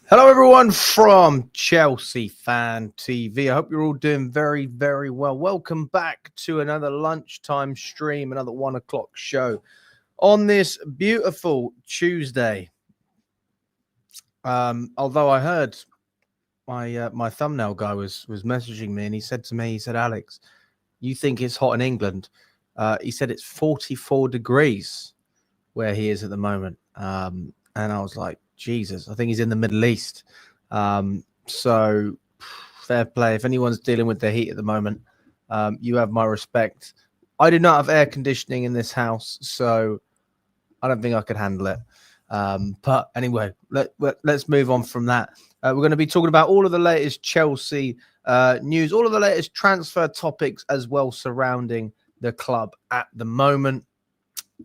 Hello, everyone from Chelsea Fan TV. I hope you're all doing very, very well. Welcome back to another lunchtime stream, another 1 o'clock show on this beautiful Tuesday. Although I heard my thumbnail guy was messaging me, and he said to me, Alex, you think it's hot in England? He said it's 44 degrees where he is at the moment. And I was like, Jesus, I think he's in the Middle East. So fair play. If anyone's dealing with the heat at the moment, you have my respect. I do not have air conditioning in this house, so I don't think I could handle it. But anyway, let's move on from that. We're going to be talking about all of the latest Chelsea news, all of the latest transfer topics as well surrounding the club at the moment.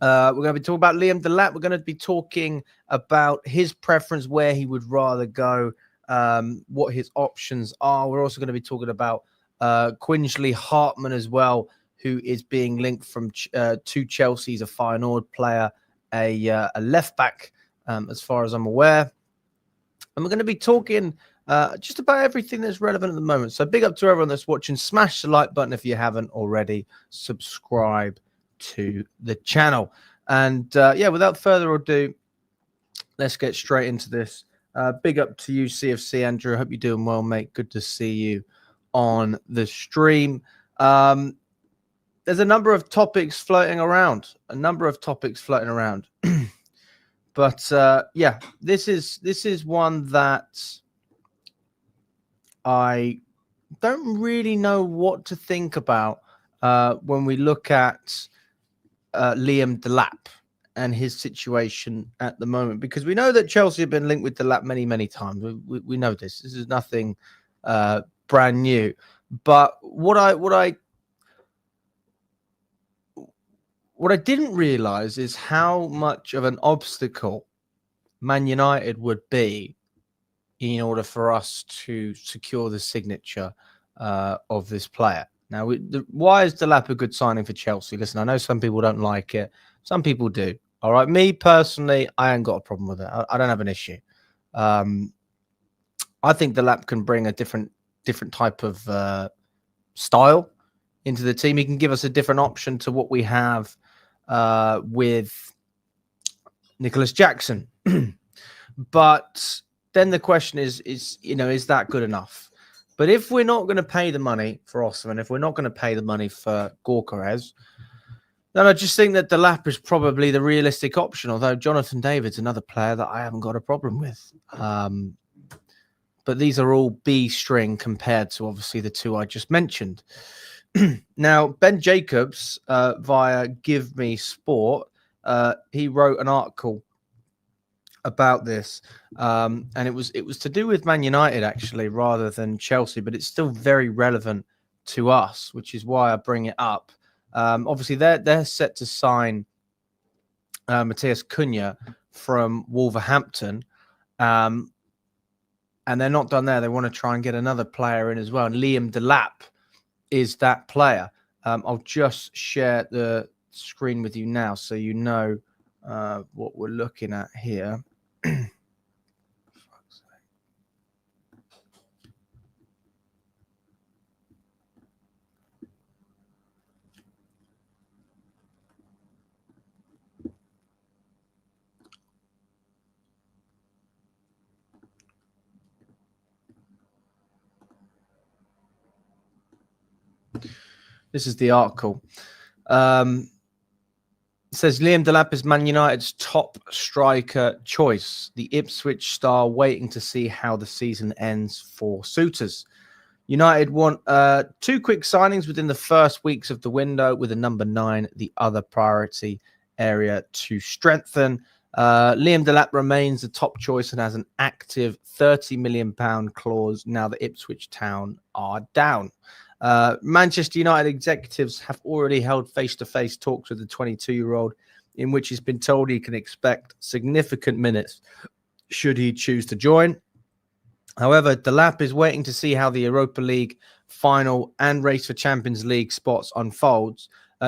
We're going to be talking about Liam Delap. We're going to be talking about his preference, where he would rather go, what his options are. We're also going to be talking about Quilindschy Hartman as well, who is being linked from to Chelsea. He's a Feyenoord player, a left back, as far as I'm aware. And we're going to be talking just about everything that's relevant at the moment. So big up to everyone that's watching. Smash the like button if you haven't already. Subscribe to the channel. And without further ado, let's get straight into this. Big up to you, CFC Andrew. I hope you're doing well, mate. Good to see you on the stream. There's a number of topics floating around. But this is one that I don't really know what to think about when we look at Liam Delap and his situation at the moment, because we know that Chelsea have been linked with Delap many, many times. We know this. This is nothing brand new. But what I didn't realize is how much of an obstacle Man United would be in order for us to secure the signature of this player. Now, why is Delap a good signing for Chelsea? Listen, I know some people don't like it. Some people do. All right. Me personally, I ain't got a problem with it. I don't have an issue. I think Delap can bring a different type of style into the team. He can give us a different option to what we have with Nicholas Jackson. But then the question is that good enough? But if we're not going to pay the money for Osimhen, if we're not going to pay the money for Goalkeeper, then I just think that Delap is probably the realistic option, although Jonathan David's another player that I haven't got a problem with. But these are all B string compared to, obviously, the two I just mentioned. Now, Ben Jacobs, via Give Me Sport, he wrote an article about this, and it was to do with Man United, actually, rather than Chelsea, but it's still very relevant to us, which is why I bring it up. Obviously, they're set to sign Matheus Cunha from Wolverhampton, and they're not done there. They want to try and get another player in as well, and Liam Delap is that player. I'll just share the screen with you now so you know what we're looking at here. This is the article. It says Liam Delap is Man United's top striker choice. The Ipswich star waiting to see how the season ends for suitors. United want 2 quick signings within the first weeks of the window, with a number 9 the other priority area to strengthen. Liam Delap remains the top choice and has an active £30 million clause now that Ipswich Town are down. Manchester United executives have already held face-to-face talks with the 22-year-old, in which he's been told he can expect significant minutes should he choose to join. However, Delap is waiting to see how the Europa League final and race for Champions League spots unfolds.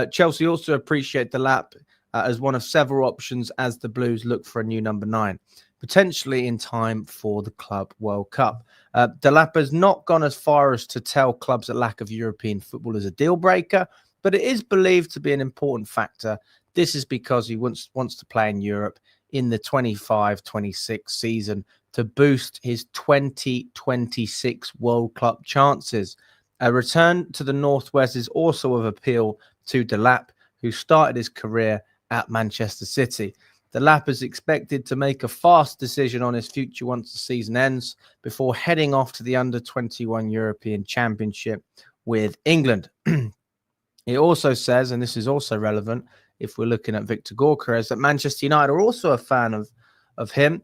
Chelsea also appreciate Delap as one of several options as the Blues look for a new number 9. potentially in time for the Club World Cup. Delap has not gone as far as to tell clubs that lack of European football is a deal breaker, but it is believed to be an important factor. This is because he wants to play in Europe in the 25-26 season to boost his 2026 World Cup chances. A return to the Northwest is also of appeal to Delap, who started his career at Manchester City. Delap is expected to make a fast decision on his future once the season ends, before heading off to the Under-21 European Championship with England. It also says, and this is also relevant if we're looking at Victor Gyökeres, that Manchester United are also a fan of him.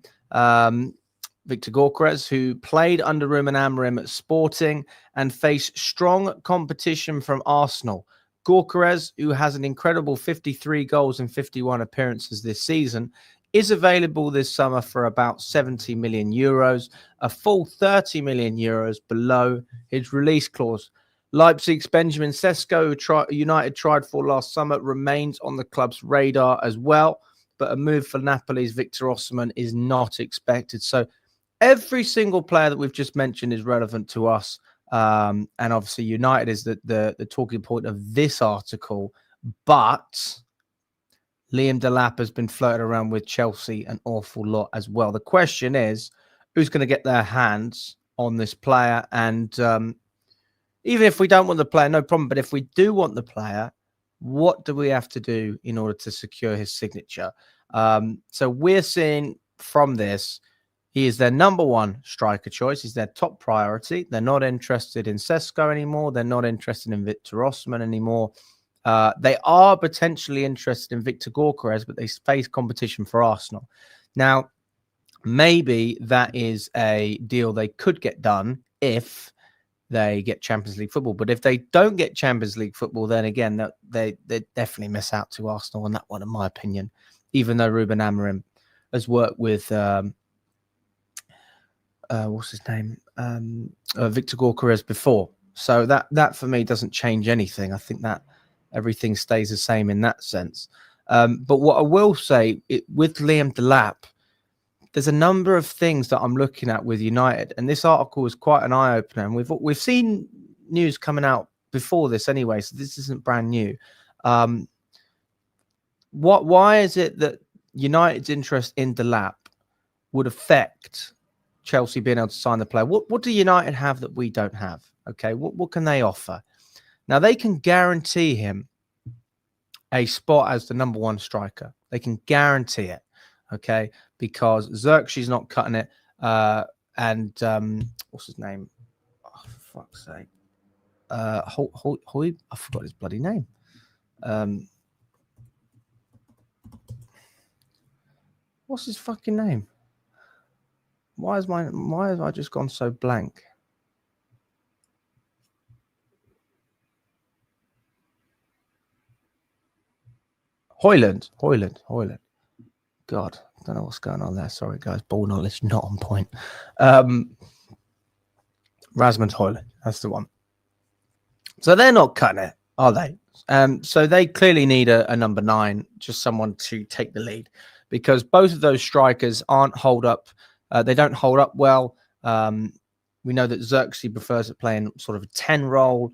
Victor Gyökeres, who played under Ruben Amorim at Sporting and faced strong competition from Arsenal. Gyökeres, who has an incredible 53 goals and 51 appearances this season, is available this summer for about 70 million euros, a full 30 million euros below his release clause. Leipzig's Benjamin Sesko, who United tried for last summer, remains on the club's radar as well, but a move for Napoli's Victor Osimhen is not expected. So every single player that we've just mentioned is relevant to us. And obviously United is the talking point of this article. But Liam Delap has been floated around with Chelsea an awful lot as well. The question is, who's going to get their hands on this player? And even if we don't want the player, no problem. But if we do want the player, what do we have to do in order to secure his signature? So we're seeing from this, he is their number one striker choice. He's their top priority. They're not interested in Sesko anymore. They're not interested in Victor Osimhen anymore. They are potentially interested in Victor Gyökeres, but they face competition for Arsenal. Now, maybe that is a deal they could get done if they get Champions League football. But if they don't get Champions League football, then again, they definitely miss out to Arsenal on that one, in my opinion, even though Ruben Amorim has worked with, what's his name? Victor Gyökeres before. So that for me doesn't change anything. I think that everything stays the same in that sense. But what I will say, with Liam Delap, there's a number of things that I'm looking at with United, and this article is quite an eye-opener. And we've seen news coming out before this anyway, so this isn't brand new. Why is it that United's interest in Delap would affect Chelsea being able to sign the player? What do United have that we don't have? Okay, what can they offer? Now, they can guarantee him a spot as the number one striker. They can guarantee it. Okay, because Xerxes not cutting it, and what's his name? Oh, for fuck's sake! I forgot his bloody name. What's his fucking name? Why have I just gone so blank? Højlund. God, I don't know what's going on there. Sorry, guys. Ball knowledge not on point. Rasmus Højlund, that's the one. So they're not cutting it, are they? So they clearly need a number 9, just someone to take the lead, because both of those strikers aren't hold up. They don't hold up well. We know that Xerxes prefers to play in sort of a 10 role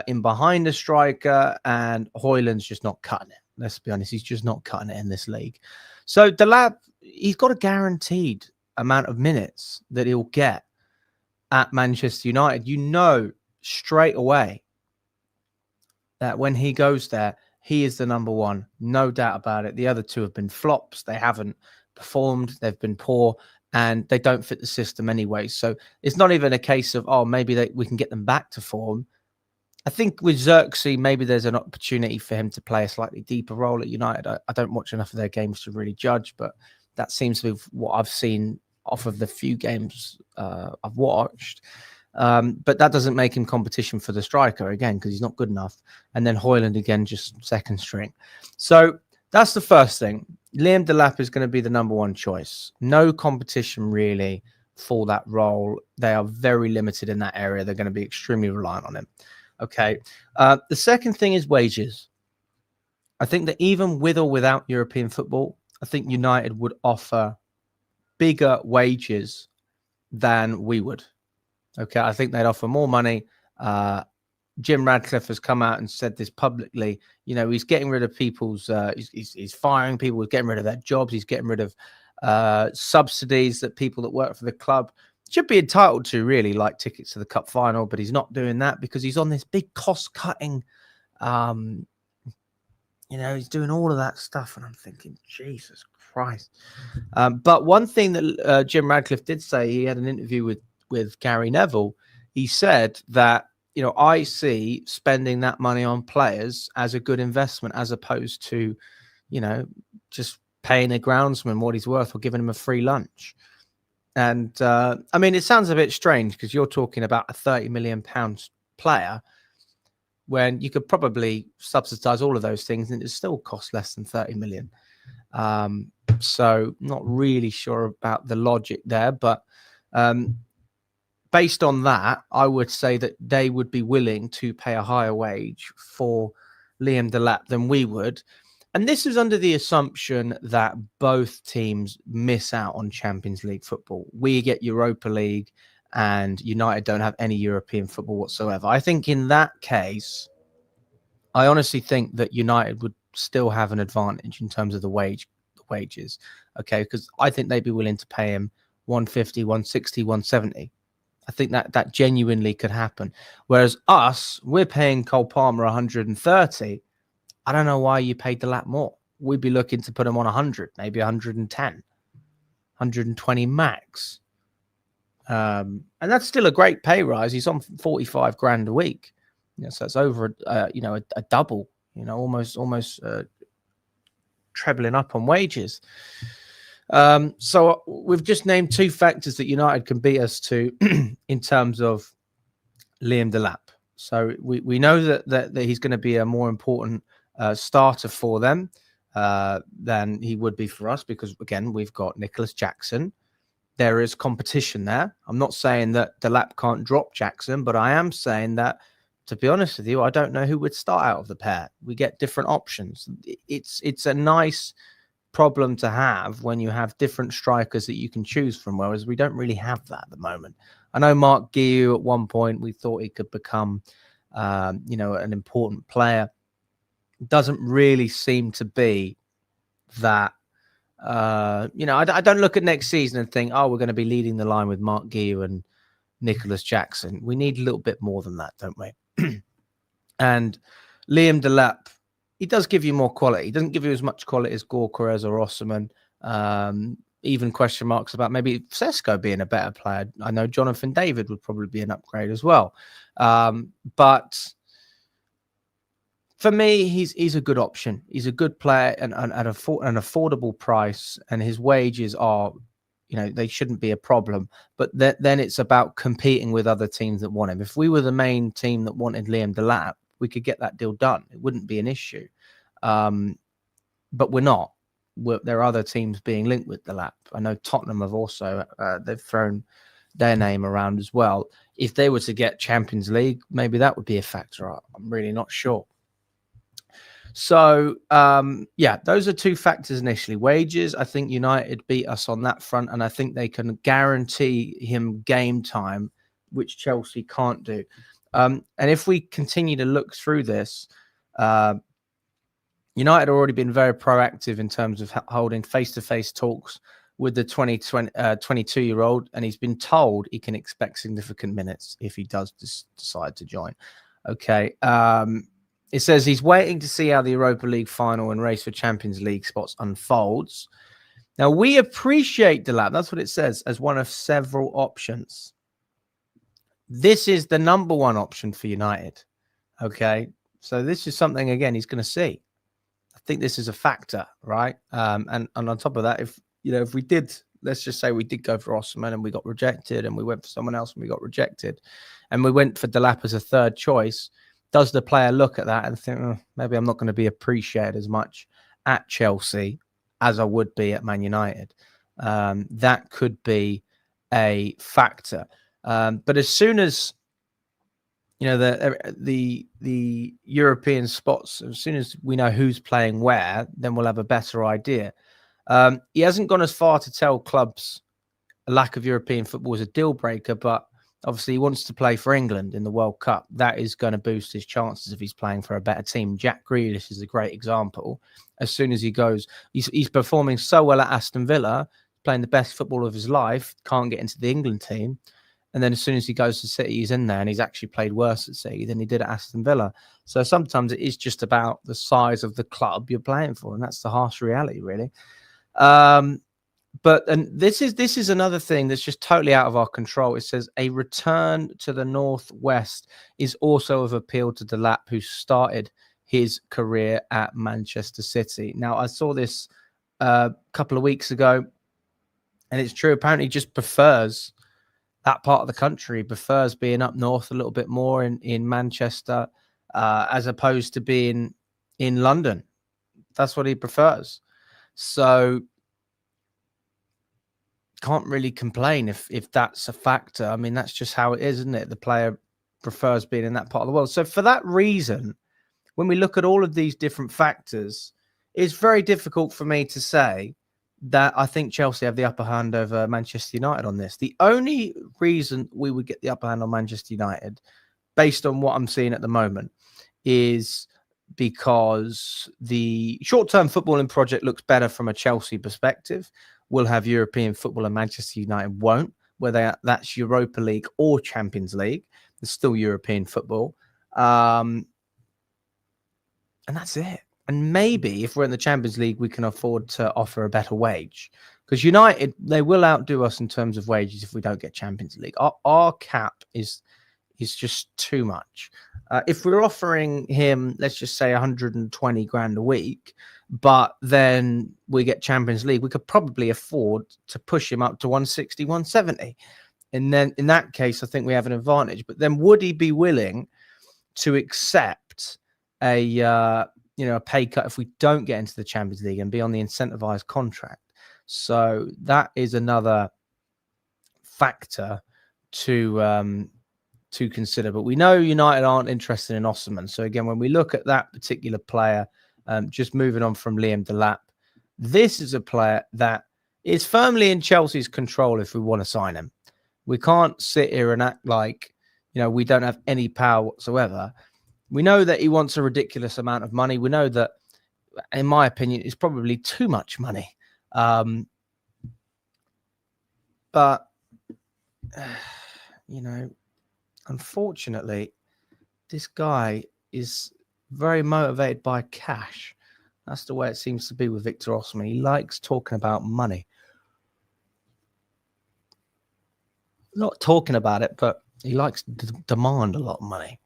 in behind a striker, and Højlund's just not cutting it. Let's be honest, he's just not cutting it in this league. So Delap, he's got a guaranteed amount of minutes that he'll get at Manchester United. You know straight away that when he goes there, he is the number one. No doubt about it. The other two have been flops. They haven't performed. They've been poor, and they don't fit the system anyway. So it's not even a case of, oh, maybe we can get them back to form. I think with Xerxes, maybe there's an opportunity for him to play a slightly deeper role at United. I don't watch enough of their games to really judge, but that seems to be what I've seen off of the few games I've watched. But that doesn't make him competition for the striker, again, because he's not good enough. And then Højlund, again, just second string. So that's the first thing. Liam Delap is going to be the number one choice. No competition, really, for that role. They are very limited in that area. They're going to be extremely reliant on him. Okay. The second thing is wages. I think that even with or without European football, I think United would offer bigger wages than we would. Okay, I think they'd offer more money. Jim Radcliffe has come out and said this publicly. You know, he's getting rid of people's, he's firing people, he's getting rid of their jobs, he's getting rid of subsidies that people that work for the club should be entitled to, really, like tickets to the cup final. But he's not doing that because he's on this big cost-cutting, you know, he's doing all of that stuff. And I'm thinking, Jesus Christ. But one thing that Jim Radcliffe did say, he had an interview with Gary Neville. He said that, you know, I see spending that money on players as a good investment, as opposed to, you know, just paying a groundsman what he's worth or giving him a free lunch. And I mean, it sounds a bit strange because you're talking about a £30 million player when you could probably subsidize all of those things and it still costs less than 30 million. So not really sure about the logic there, but based on that, I would say that they would be willing to pay a higher wage for Liam Delap than we would. And this is under the assumption that both teams miss out on Champions League football. We get Europa League and United don't have any European football whatsoever. I think in that case, I honestly think that United would still have an advantage in terms of the wages. Okay, because I think they'd be willing to pay him 150, 160, 170. I think that genuinely could happen. Whereas us, we're paying Cole Palmer 130. I don't know why you paid Delap more. We'd be looking to put him on 100, maybe 110, 120 max. And that's still a great pay rise. He's on 45 grand a week. You know, so it's over, you know, a double, you know, almost trebling up on wages. So we've just named two factors that United can beat us to in terms of Liam Delap. So we know that he's going to be a more important starter for them than he would be for us because, again, we've got Nicholas Jackson. There is competition there. I'm not saying that Delap can't drop Jackson, but I am saying that, to be honest with you, I don't know who would start out of the pair. We get different options. It's a nice problem to have when you have different strikers that you can choose from, whereas we don't really have that at the moment. I know Mark Guiu at one point, we thought he could become, you know, an important player. Doesn't really seem to be that. You know, I don't look at next season and think, oh, we're going to be leading the line with Mark Guiu and Nicholas Jackson. We need a little bit more than that, don't we? And Liam Delap, he does give you more quality. He doesn't give you as much quality as Goalkeeper or Osimhen. Even question marks about maybe Sesko being a better player. I know Jonathan David would probably be an upgrade as well. But for me, he's a good option. He's a good player and at an affordable price, and his wages are, you know, they shouldn't be a problem. But then it's about competing with other teams that want him. If we were the main team that wanted Liam Delap, we could get that deal done. It wouldn't be an issue. But we're not. There are other teams being linked with Delap. I know Tottenham have also, they've thrown their name around as well. If they were to get Champions League, maybe that would be a factor. I'm really not sure. So, yeah, those are two factors initially. Wages, I think United beat us on that front, and I think they can guarantee him game time, which Chelsea can't do. And if we continue to look through this, United have already been very proactive in terms of holding face-to-face talks with the 22-year-old, and he's been told he can expect significant minutes if he does decide to join. Okay. It says he's waiting to see how the Europa League final and race for Champions League spots unfolds. Now, we appreciate Delap, that's what it says, as one of several options. This is the number one option for United. Okay. So this is something, again, he's going to see. I think this is a factor, right? And on top of that, if we did, let's just say we did go for Osimhen and we got rejected, and we went for someone else and we got rejected, and we went for Delap as a third choice, does the player look at that and think, oh, maybe I'm not going to be appreciated as much at Chelsea as I would be at Man United? That could be a factor. But as soon as the European spots, as soon as we know who's playing where, then we'll have a better idea. He hasn't gone as far to tell clubs a lack of European football is a deal breaker, but obviously he wants to play for England in the World Cup. That is going to boost his chances if he's playing for a better team. Jack Grealish is a great example. As soon as he goes, he's performing so well at Aston Villa, playing the best football of his life, can't get into the England team. And then as soon as he goes to City, he's in there, and he's actually played worse at City than he did at Aston Villa. So sometimes it is just about the size of the club you're playing for, and that's the harsh reality, really. But this is another thing that's just totally out of our control. It says a return to the Northwest is also of appeal to Delap, who started his career at Manchester City. Now, I saw this a couple of weeks ago, and it's true. Apparently, he just prefers that part of the country, prefers being up north a little bit more in Manchester, as opposed to being in London. That's what he prefers. So can't really complain if that's a factor. I mean, that's just how it is, isn't it? The player prefers being in that part of the world. So for that reason, when we look at all of these different factors, it's very difficult for me to say that I think Chelsea have the upper hand over Manchester United on this. The only reason we would get the upper hand on Manchester United, based on what I'm seeing at the moment, is because the short-term footballing project looks better from a Chelsea perspective. We'll have European football and Manchester United won't, whether that's Europa League or Champions League. There's still European football. And that's it. And maybe if we're in the Champions League, we can afford to offer a better wage. Because United, they will outdo us in terms of wages if we don't get Champions League. Our cap is just too much. If we're offering him, let's just say 120 grand a week, but then we get Champions League, we could probably afford to push him up to 160, 170. And then in that case, I think we have an advantage. But then would he be willing to accept a pay cut if we don't get into the Champions League and be on the incentivized contract? So that is another factor to consider. But we know United aren't interested in Osimhen. So again, when we look at that particular player, just moving on from Liam Delap, this is a player that is firmly in Chelsea's control if we want to sign him. We can't sit here and act like, we don't have any power whatsoever. We know that he wants a ridiculous amount of money. We know that, in my opinion, it's probably too much money. But, unfortunately, this guy is very motivated by cash. That's the way it seems to be with Victor Osimhen. He likes talking about money. Not talking about it, but he likes to demand a lot of money.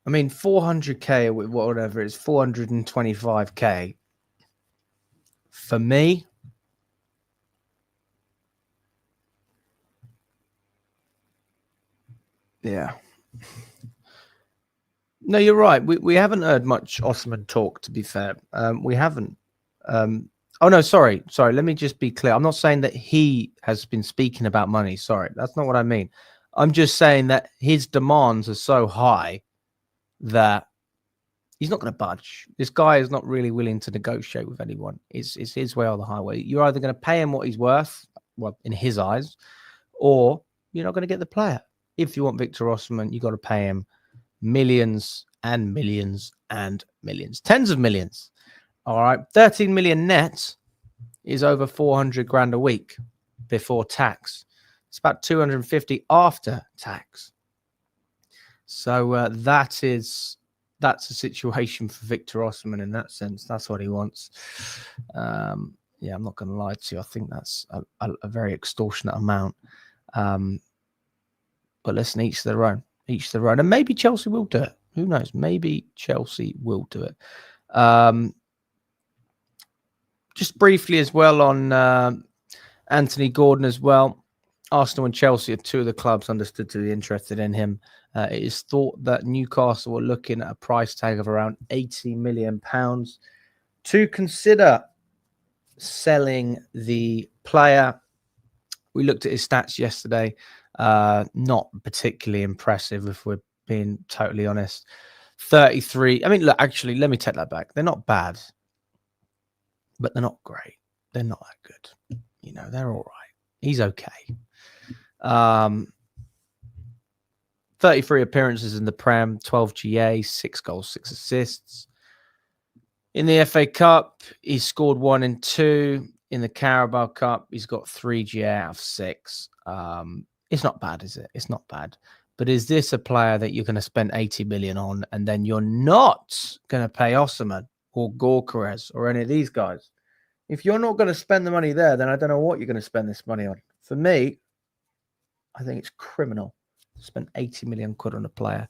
I mean, 400k or whatever it is, 425k. For me, yeah. No, you're right. We haven't heard much Osimhen talk, to be fair. We haven't. Oh, no, sorry. Let me just be clear. I'm not saying that he has been speaking about money. Sorry, that's not what I mean. I'm just saying that his demands are so high that he's not going to budge. This guy is not really willing to negotiate with anyone. It's his way or the highway. You're either going to pay him what he's worth, well, in his eyes, or you're not going to get the player. If you want Victor Osimhen, you got to pay him millions and millions and millions, tens of millions. All right, 13 million net is over 400 grand a week before tax. It's about 250 after tax. So that's a situation for Victor Osimhen in that sense. That's what he wants. I'm not going to lie to you. I think that's a very extortionate amount. But listen, each their own. And maybe Chelsea will do it. Who knows? Maybe Chelsea will do it. Just briefly as well on Anthony Gordon as well. Arsenal and Chelsea are two of the clubs understood to be interested in him. It is thought that Newcastle were looking at a price tag of around £80 million to consider selling the player. We looked at his stats yesterday. Not particularly impressive, if we're being totally honest. 33. I mean, look, actually, let me take that back. They're not bad, but they're not great. They're not that good. You know, they're all right. He's okay. 33 appearances in the Prem, 12 GA, 6 goals, 6 assists. In the FA Cup, he's scored 1 and 2. In the Carabao Cup, he's got 3 GA out of 6. It's not bad, is it? It's not bad. But is this a player that you're going to spend 80 million on and then you're not going to pay Osimhen or Goalkeeper or any of these guys? If you're not going to spend the money there, then I don't know what you're going to spend this money on. For me, I think it's criminal to spend 80 million quid on a player.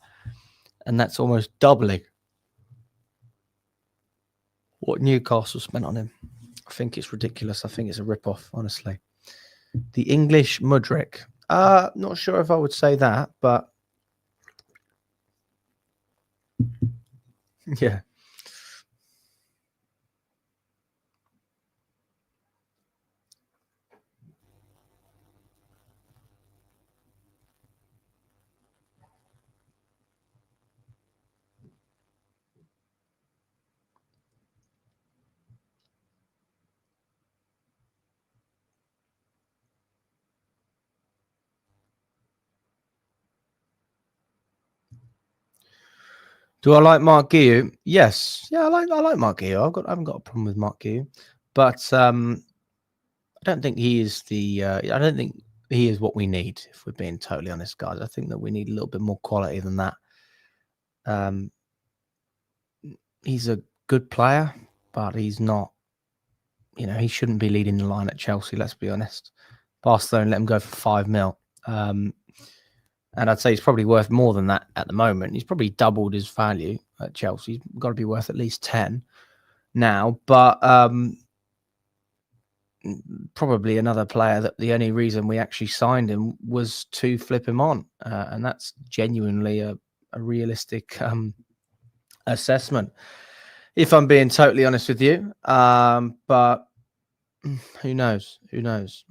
And that's almost doubling what Newcastle spent on him. I think it's ridiculous. I think it's a rip-off, honestly. The English Mudryk. Not sure if I would say that, but yeah. Do I like Mark Guiu? Yes. Yeah, I like Mark Guiu. I haven't got a problem with Mark Guiu. But I don't think he is I don't think he is what we need, if we're being totally honest, guys. I think that we need a little bit more quality than that. He's a good player, but he's not, you know, he shouldn't be leading the line at Chelsea, let's be honest. Barcelona let him go for 5 mil. And I'd say he's probably worth more than that at the moment. He's probably doubled his value at Chelsea. He's got to be worth at least 10 now. But probably another player that the only reason we actually signed him was to flip him on. And that's genuinely a realistic assessment, if I'm being totally honest with you. But who knows? Who knows?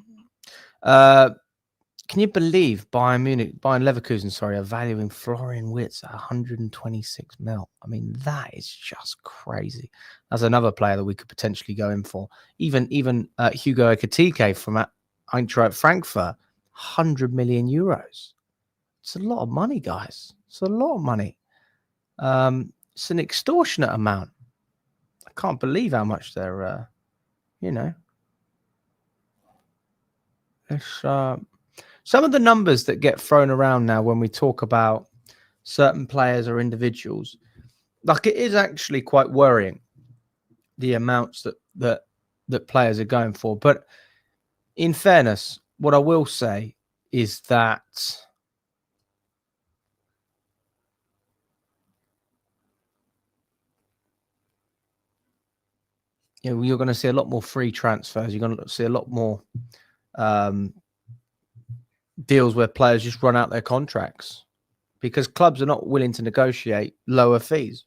Can you believe Bayern Leverkusen, are valuing Florian Wirtz at 126 mil? I mean, that is just crazy. That's another player that we could potentially go in for. Even Hugo Ekitike from Eintracht Frankfurt, 100 million euros. It's a lot of money, guys. It's a lot of money. It's an extortionate amount. I can't believe how much they're, it's... Some of the numbers that get thrown around now when we talk about certain players or individuals, like, it is actually quite worrying, the amounts that players are going for. But in fairness, what I will say is that you're going to see a lot more free transfers. You're going to see a lot more deals where players just run out their contracts because clubs are not willing to negotiate lower fees.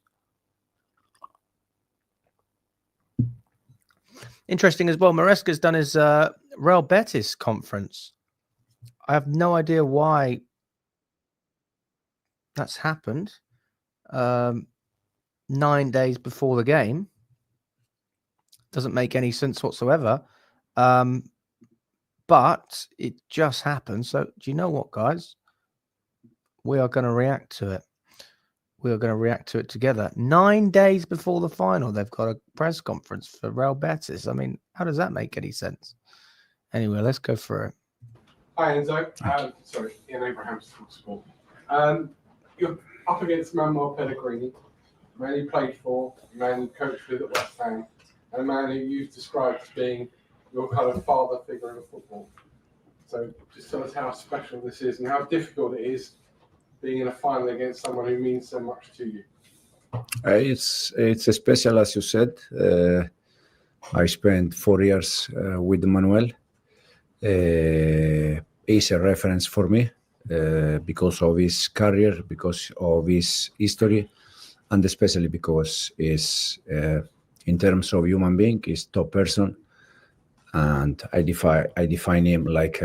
Interesting as well, Maresca's done his Real Betis conference. I have no idea why that's happened. 9 days before the game. Doesn't make any sense whatsoever. But it just happened. So do you know what, guys? We are going to react to it. We are going to react to it together. 9 days before the final, they've got a press conference for Real Betis. I mean, how does that make any sense? Anyway, let's go through it. Hi, Enzo. Sorry, Ian Abraham, Sport. You're up against Manuel Pellegrini, a man you played for, a man you coached with at West Ham, and a man who you've described as being your kind of father figure in football. So just tell us how special this is and how difficult it is being in a final against someone who means so much to you. It's special, as you said. I spent 4 years with Manuel. He's a reference for me because of his career, because of his history, and especially because he's, in terms of human being, he's top person. and I define him like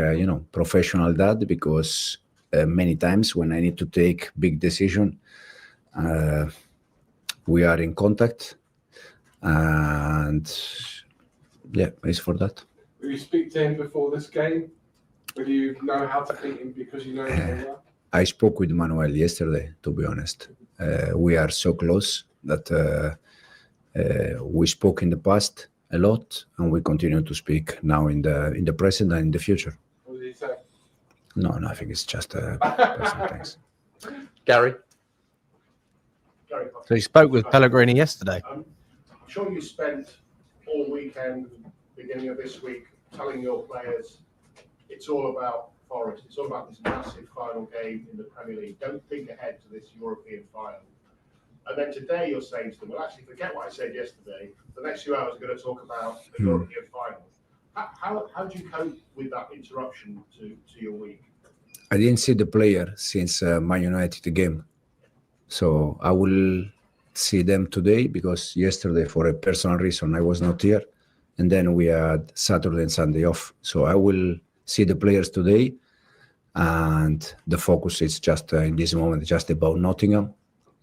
professional dad, because many times when I need to take big decision, we are in contact, and yeah, it's for that. Will you speak to him before this game? Will you know how to beat him because you know him so well? I spoke with Manuel yesterday, to be honest. We are so close that we spoke in the past a lot, and we continue to speak now in the present and in the future. What did he say? No, I think it's just personal things. Gary. Gary, So he spoke with Pellegrini yesterday. I'm sure you spent all weekend, beginning of this week, telling your players it's all about Forest. It's all about this massive final game in the Premier League. Don't think ahead to this European final. And then today you're saying to them, well, actually, forget what I said yesterday. The next few hours are going to talk about the European final. How do you cope with that interruption to your week? I didn't see the player since Man United game. So I will see them today, because yesterday, for a personal reason, I was not here. And then we had Saturday and Sunday off. So I will see the players today. And the focus is just in this moment, just about Nottingham.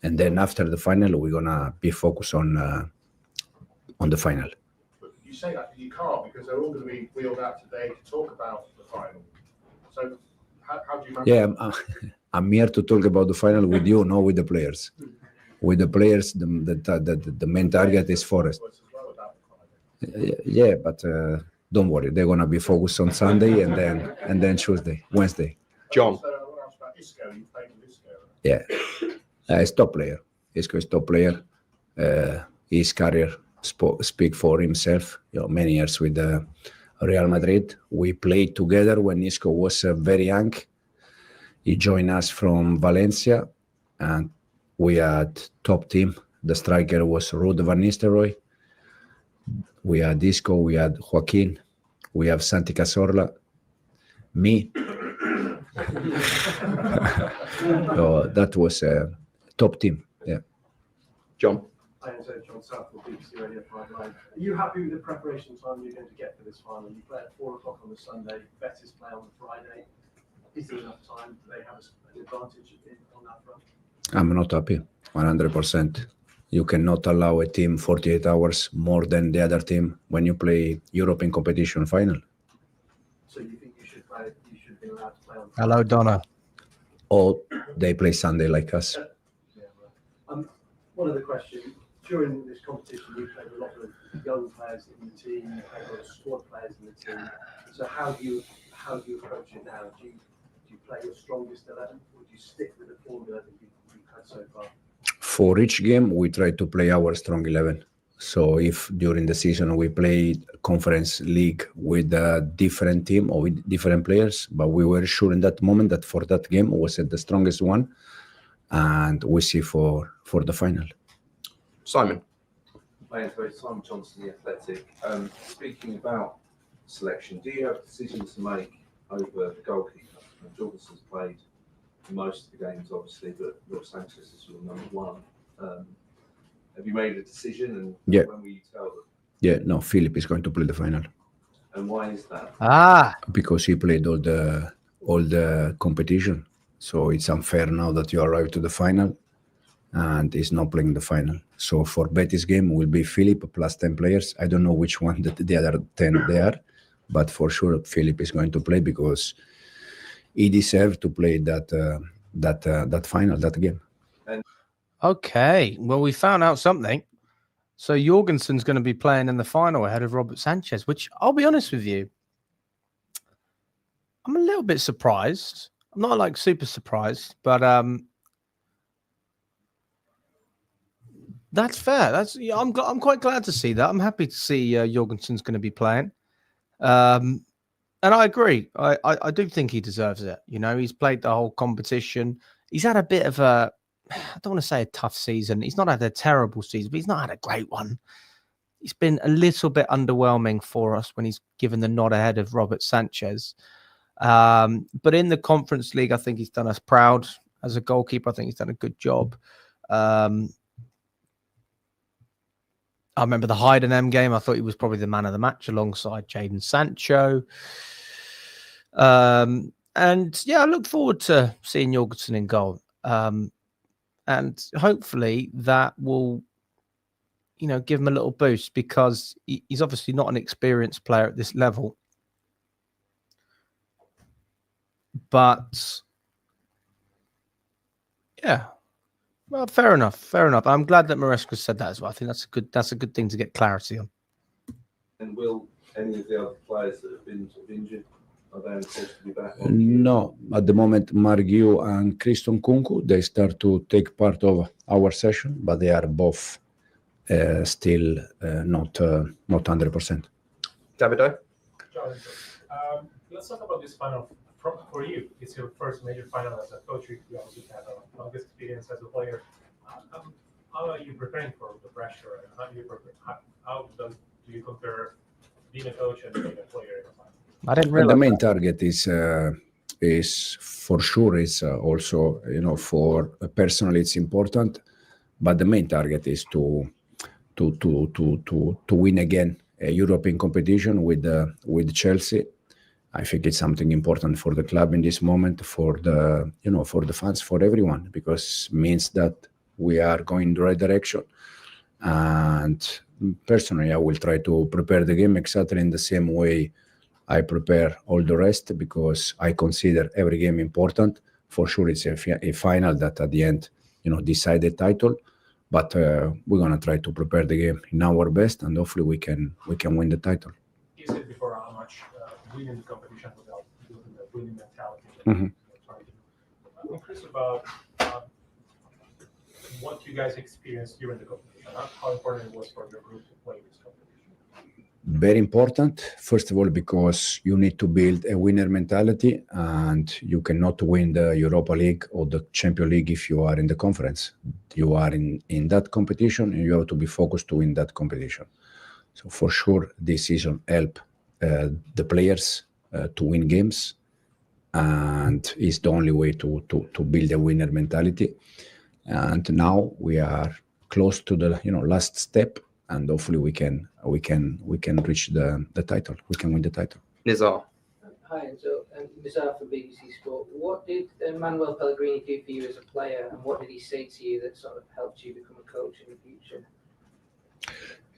And then after the final, we're going to be focused on the final. But you say that, but you can't, because they're all going to be wheeled out today to talk about the final. So how do you manage? Yeah, I'm here to talk about the final with you, not with the players. With the players, the main target is Forest. Yeah, but don't worry, they're gonna be focused on Sunday and then Wednesday. John. So I want to ask about Isco. You played with Isco. Yeah, he's top player. Isco is top player. His career speak for himself. Many years with Real Madrid. We played together when Isco was very young. He joined us from Valencia, and we had top team. The striker was Ruud van Nistelrooy. We had Isco, we had Joaquin, we have Santi Cazorla, me. So that was a top team. Yeah. John. Hi, I'm John South from BBC Radio 5 Live. Are you happy with the preparation time you're going to get for this final? You play at 4 o'clock on the Sunday, Betis play on the Friday. Is there enough time? Do they have an advantage on that front? I'm not happy, 100%. You cannot allow a team 48 hours more than the other team when you play European competition final. So you think you should be allowed to play on Hello, Donna. Or they play Sunday like us. Yeah, right. One other question. During this competition, you played a lot of young players in the team, you played a lot of squad players in the team. So how do you approach it now? Do you play your strongest 11, or do you stick with the formula that you've had so far? For each game, we try to play our strong 11. So if during the season we played Conference League with a different team or with different players, but we were sure in that moment that for that game was the strongest one, and we see for the final. Simon. My name's Simon Johnson, The Athletic. Speaking about selection, do you have decisions to make over the goalkeeper? Jorgensen's played most of the games, obviously, but Rob Sanchez is your number one. Have you made a decision, and Yeah. when will you tell them? Yeah, no, Philip is going to play the final And why is that? because he played all the competition. So it's unfair now that you arrive to the final and he's not playing the final. So for Betis game will be Philip plus 10 players. I don't know which one that the other 10 they are, but for sure Philip is going to play because he deserved to play that final, that game. Okay. Well, we found out something. So Jorgensen's going to be playing in the final ahead of Robert Sanchez, which I'll be honest with you, I'm a little bit surprised. I'm not like super surprised, but that's fair. I'm quite glad to see that. I'm happy to see Jorgensen's going to be playing. And I agree. I do think he deserves it. You know, he's played the whole competition. He's had a bit of I don't want to say a tough season. He's not had a terrible season, but he's not had a great one. He's been a little bit underwhelming for us when he's given the nod ahead of Robert Sanchez. But in the Conference League, I think he's done us proud as a goalkeeper. I think he's done a good job. I remember the Heidenheim game. I thought he was probably the man of the match alongside Jadon Sancho. And yeah, I look forward to seeing Jorgensen in goal. And hopefully that will, give him a little boost, because he's obviously not an experienced player at this level. But yeah, well, fair enough. I'm glad that Maresca said that as well. I think that's a good thing to get clarity on. And will any of the other players that have been sort of injured, are they supposed to be back? No, at the moment, Margiu and Christian Kunku, they start to take part of our session, but they are both still not 100%. Davido? Let's talk about this final. For you, it's your first major final as a coach. You obviously have a long experience as a player. How are you preparing for the pressure? And how do you prepare? How do you compare being a coach and being a player in a final? I didn't But realize the main target is for sure is also for personally it's important, but the main target is to win again a European competition with Chelsea. I think it's something important for the club in this moment, for the for the fans, for everyone, because it means that we are going in the right direction. And personally, I will try to prepare the game exactly in the same way I prepare all the rest, because I consider every game important. For sure, it's a final that at the end, decide the title. But we're gonna try to prepare the game in our best, and hopefully we can win the title. You said before how much winning the competition without losing the winning mentality. Mhm. I'm curious about what you guys experienced during the competition. How important it was for your group to play this competition? Very important, first of all, because you need to build a winner mentality, and you cannot win the Europa League or the Champions League if you are in the conference. You are in that competition, and you have to be focused to win that competition. So for sure, this season help the players to win games, and is the only way to build a winner mentality. And now we are close to the last step, and hopefully we can reach the title. We can win the title. Nizar. Hi, Enzo. Nizar from BBC Sport. What did Manuel Pellegrini do for you as a player, and what did he say to you that sort of helped you become a coach in the future?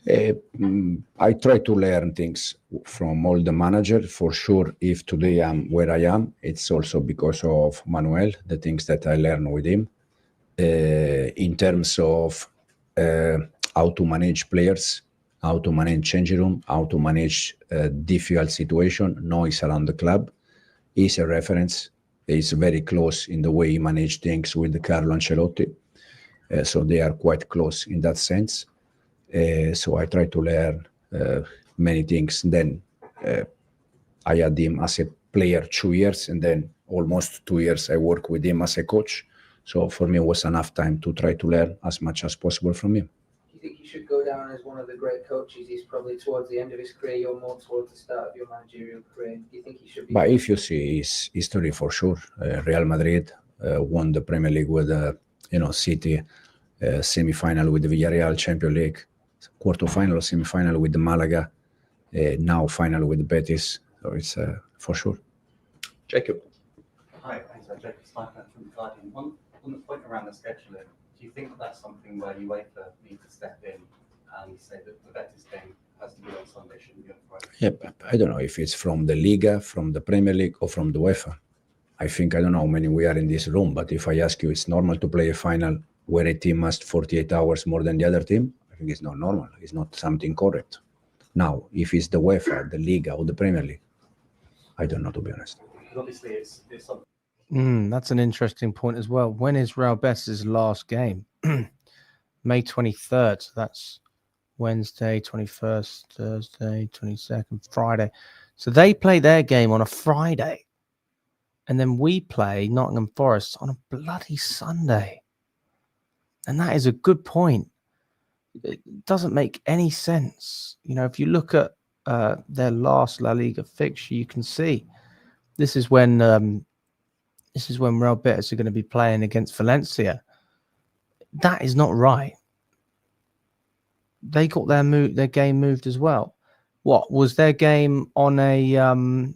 I try to learn things from all the managers. For sure, if today I'm where I am, it's also because of Manuel, the things that I learned with him. In terms of how to manage players, how to manage changing room, how to manage difficult situation, noise around the club. He's a reference. He's very close in the way he managed things with Carlo Ancelotti. So they are quite close in that sense. So I try to learn many things. Then I had him as a player 2 years, and then almost 2 years I work with him as a coach. So for me, it was enough time to try to learn as much as possible from him. Do you think he should go down as one of the great coaches? He's probably towards the end of his career. You're more towards the start of your managerial career. Do you think he should be? But if you see his history, for sure, Real Madrid won the Premier League with City, semi-final with the Villarreal, Champions League, quarter-final, semi-final with the Malaga, now final with the Betis. So it's for sure. Jacob. Hi, thanks. Jacob Steinberg from The Guardian. On the point around the scheduling, do you think that's something where UEFA need to step in and say that the Betis game has to be on Sunday, shouldn't be on Friday? Yep. I don't know if it's from the Liga, from the Premier League, or from the UEFA. I don't know how many we are in this room, but if I ask you, it's normal to play a final where a team has 48 hours more than the other team? I think it's not normal. It's not something correct. Now, if it's the UEFA, the Liga, or the Premier League, I don't know, to be honest. Because obviously it's something. That's an interesting point as well. When is Real Betis' last game? May 23rd. So that's Wednesday, 21st, Thursday, 22nd, Friday. So they play their game on a Friday. And then we play Nottingham Forest on a bloody Sunday. And that is a good point. It doesn't make any sense. If you look at their last La Liga fixture, you can see this is when Real Betis are going to be playing against Valencia. That is not right. they got their game moved as well. What was their game on a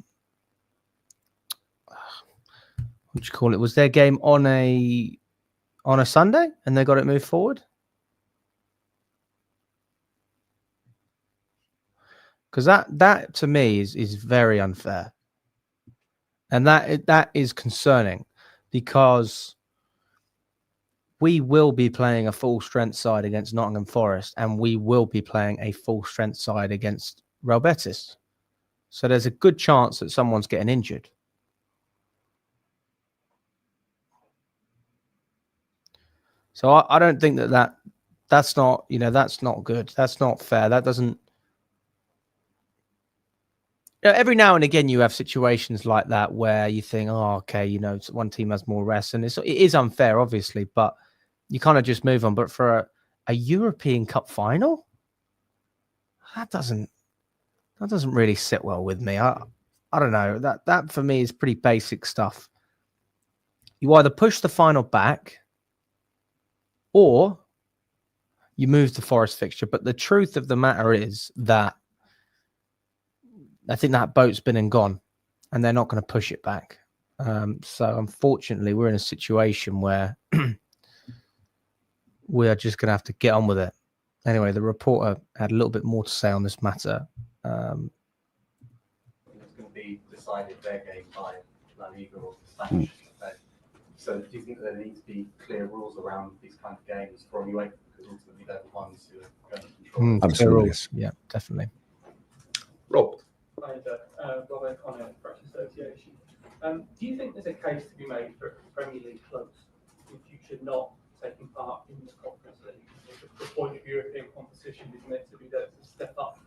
what do you call it? Was their game on a Sunday and they got it moved forward? Because that to me is very unfair, and that is concerning, because we will be playing a full strength side against Nottingham Forest, and we will be playing a full strength side against Real Betis. So there's a good chance that someone's getting injured. So I don't think that's not, that's not good. That's not fair. That doesn't. Every now and again, you have situations like that where you think, oh, okay, one team has more rest, and it is unfair, obviously, but you kind of just move on. But for a European Cup final, that doesn't really sit well with me. I don't know. That for me is pretty basic stuff. You either push the final back, or you move the Forest fixture. But the truth of the matter is that I think that boat's been and gone, and they're not going to push it back. So unfortunately, we're in a situation where we are just going to have to get on with it. Anyway, the reporter had a little bit more to say on this matter. It's going to be decided their game by La Liga or the Spanish. So do you think there needs to be clear rules around these kind of games for UEFA, because ultimately they're the ones who are going to control? Absolutely. Yeah, definitely. Rob. Hi there, Rob O'Connor, British Association. Do you think there's a case to be made for Premier League clubs in future not taking part in the Conference League? The point of European competition is meant to be there to step up,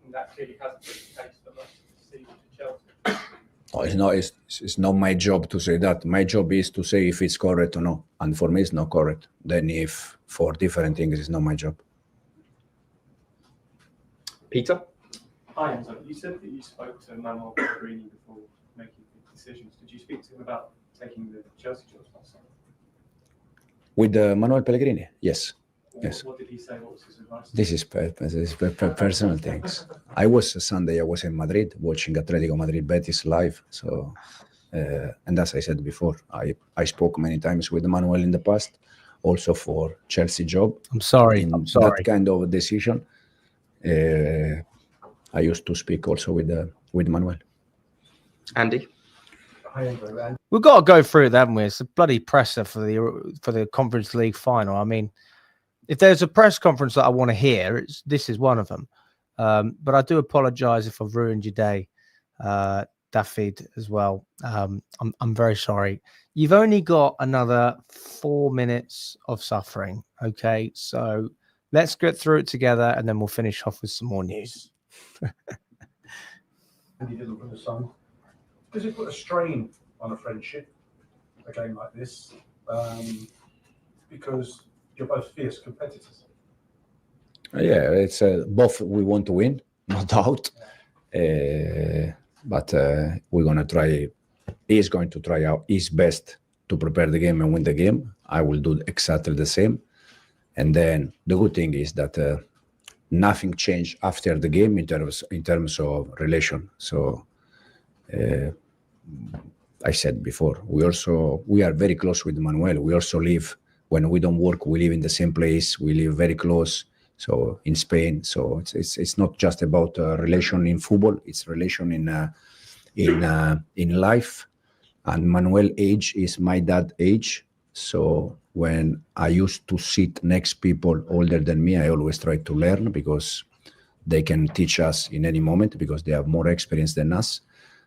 and that clearly hasn't been the case for most of the season for Chelsea. No, it's not my job to say that. My job is to say if it's correct or not. And for me, it's not correct. Then if for different things, it's not my job. Peter? Hi, Enzo. You said that you spoke to Manuel Pellegrini before making the decisions. Did you speak to him about taking the Chelsea jobs last summer? With Manuel Pellegrini? Yes. Yes. What did he say? What was his advice? This is personal things. I was in Madrid watching Atletico Madrid Betis live. So, and as I said before, I spoke many times with Manuel in the past, also for Chelsea job. I'm sorry. That kind of decision. I used to speak also with Manuel. Andy? We've got to go through it, haven't we? It's a bloody presser for the Conference League final. I mean, if there's a press conference that I want to hear, this is one of them. But I do apologise if I've ruined your day, David, as well. I'm very sorry. You've only got another 4 minutes of suffering. Okay, so let's get through it together, and then we'll finish off with some more news. Andy Dillon from the Sun. Does it put a strain on a friendship, a game like this? Because you're both fierce competitors. Yeah, it's both we want to win, no doubt. But we're going to try, he's going to try out his best to prepare the game and win the game. I will do exactly the same. And then the good thing is that nothing changed after the game in terms of relation. So I said before, we are very close with Manuel. We also live, when we don't work, we live in the same place. We live very close. So in Spain, so it's not just about relation in football. It's relation in life. And Manuel age is my dad age. So when I used to sit next people older than me, I always try to learn, because they can teach us in any moment, because they have more experience than us.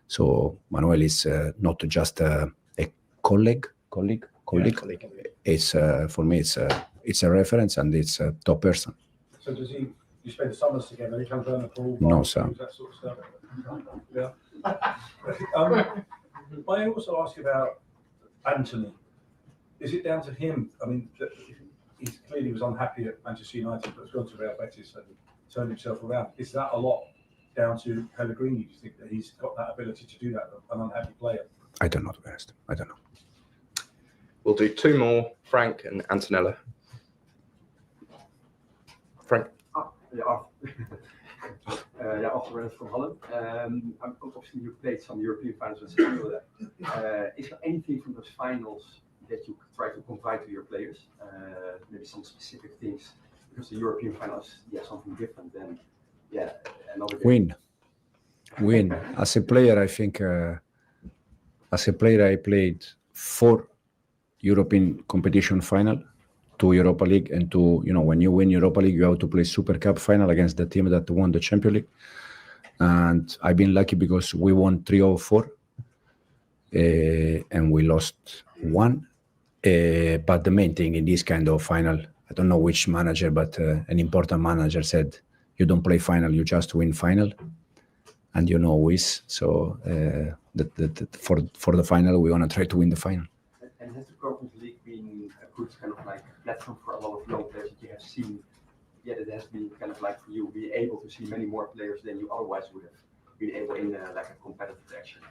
So Manuel is not just a colleague. It's for me, it's a reference, and it's a top person. So does you spend the summers together? He comes down the pool. No, sir. That sort of stuff. Yeah. I also ask about Anthony. Is it down to him? I mean, he clearly was unhappy at Manchester United, but has gone to Real Betis and turned himself around. Is that a lot down to Pellegrini? Do you think that he's got that ability to do that, an unhappy player? I don't know, to be honest. I don't know. We'll do two more, Frank and Antonella. Frank? Arthur Reynolds from Holland. Obviously, you played some European finals with Samuel. Is there anything from those finals that you try to confide to your players? Maybe some specific things, because the European finals, something different than another game. Win. As a player, I think. As a player, I played 4 European competition final, 2 Europa League, and 2. When you win Europa League, you have to play Super Cup final against the team that won the Champions League. And I've been lucky because we won 3 or 4, and we lost 1. But the main thing in this kind of final, I don't know which manager, but an important manager said, "You don't play final, you just win final." And is. So for the final, we want to try to win the final. And has the Conference League been a good kind of like platform for a lot of young players that you have seen? It has been kind of like for you, be able to see many more players than you otherwise would have been able in like a competitive action.